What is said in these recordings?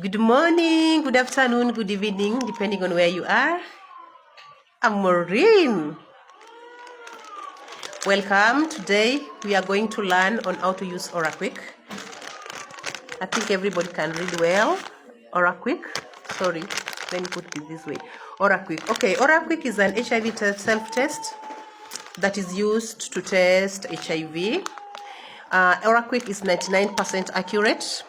Good morning, good afternoon, good evening, depending on where you are. I'm Maureen. Welcome. Today we are going to learn on how to use oraquick. I think everybody can read well. Oraquick. Sorry, let me put it this way. Oraquick. Okay, oraquick is an HIV self-test that is used to test HIV. Oraquick is 99% accurate.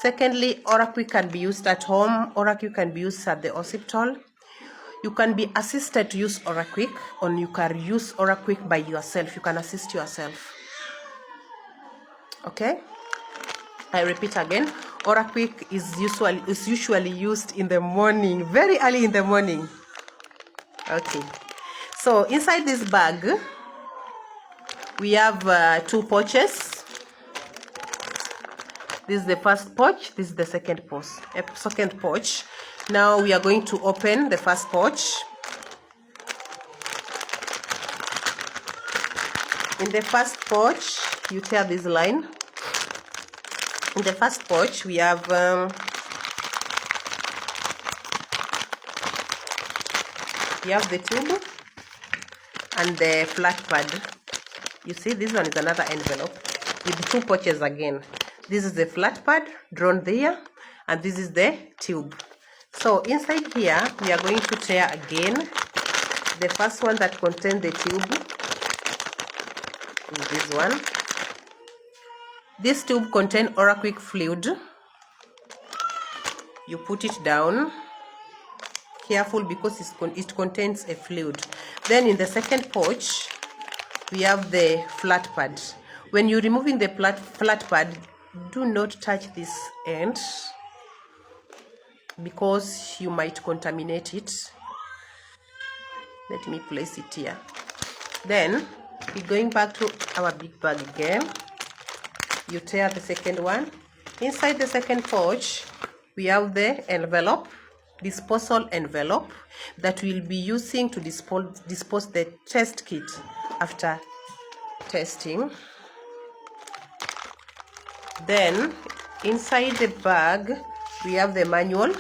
Secondly, oraquick can be used at home. Oraquick can be used at the hospital. You can be assisted to use oraquick, or you can use oraquick by yourself. You can assist yourself. Okay? I repeat again. Oraquick is usually used in the morning, very early in the morning. Okay. So inside this bag, we have 2 pouches. This is the first pouch. This is the second pouch. Now we are going to open the first pouch. In the first pouch, you tear this line. In the first pouch, we have the tube and the flat pad. You see, this one is another envelope with 2 pouches again. This is the flat pad drawn there, and this is the tube. So inside here, we are going to tear again. The first one that contains the tube is this one. This tube contains oraquick fluid. You put it down. Careful, because it contains a fluid. Then in the second pouch, we have the flat pad. When you're removing the flat pad, do not touch this end, because you might contaminate it. Let me place it here. Then we're going back to our big bag again. You tear the second one. Inside the second pouch, we have the envelope, disposal envelope, that we'll be using to dispose the test kit after testing. Then inside the bag, we have the manual.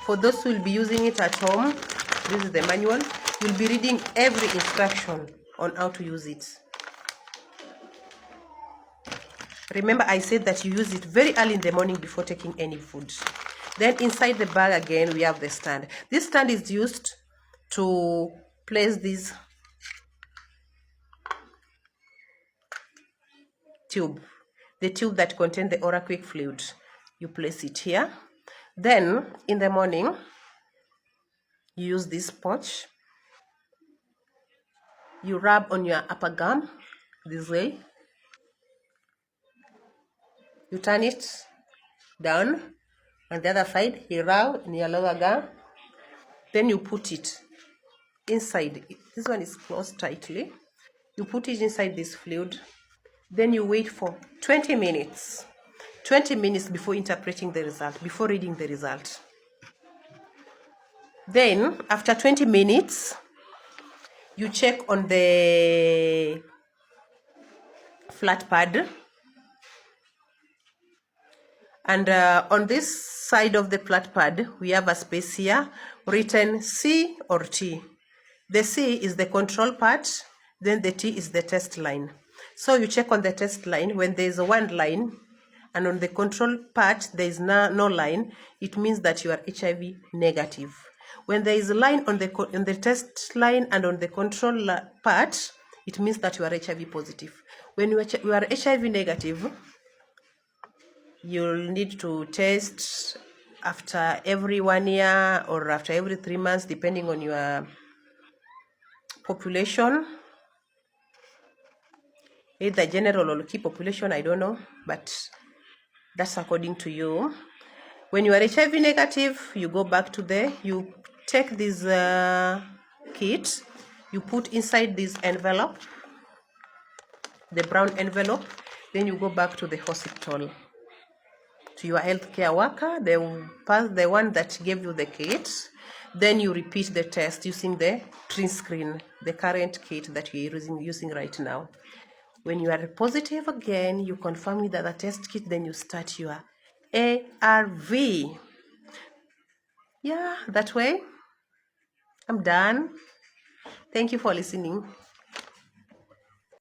For those who will be using it at home, this is the manual. You'll be reading every instruction on how to use it. Remember, I said that you use it very early in the morning before taking any food. Then inside the bag again, we have the stand. This stand is used to place this tube, the tube that contains the oraquick fluid. You place it here. Then in the morning, you use this pouch. You rub on your upper gum this way. You turn it down on the other side. You rub in your lower gum. Then you put it inside. This one is closed tightly. You put it inside this fluid. Then you wait for 20 minutes. 20 minutes before interpreting the result, before reading the result. Then, after 20 minutes, you check on the flat pad. And on this side of the flat pad, we have a space here written C or T. The C is the control part, then the T is the test line. So you check on the test line. When there is one line, and on the control part there is no line, it means that you are HIV negative. When there is a line on the test line and on the control part, it means that you are HIV positive. When you are HIV negative, you'll need to test after every 1 year or after every 3 months, depending on your population. Either general or key population, I don't know, but that's according to you. When you are HIV negative, you go back to you take this kit, you put inside this envelope, the brown envelope, then you go back to the hospital, to your healthcare worker, the one that gave you the kit. Then you repeat the test using the print screen, the current kit that you're using right now. When you are positive again, you confirm with the test kit, then you start your ARV. Yeah, that way. I'm done. Thank you for listening.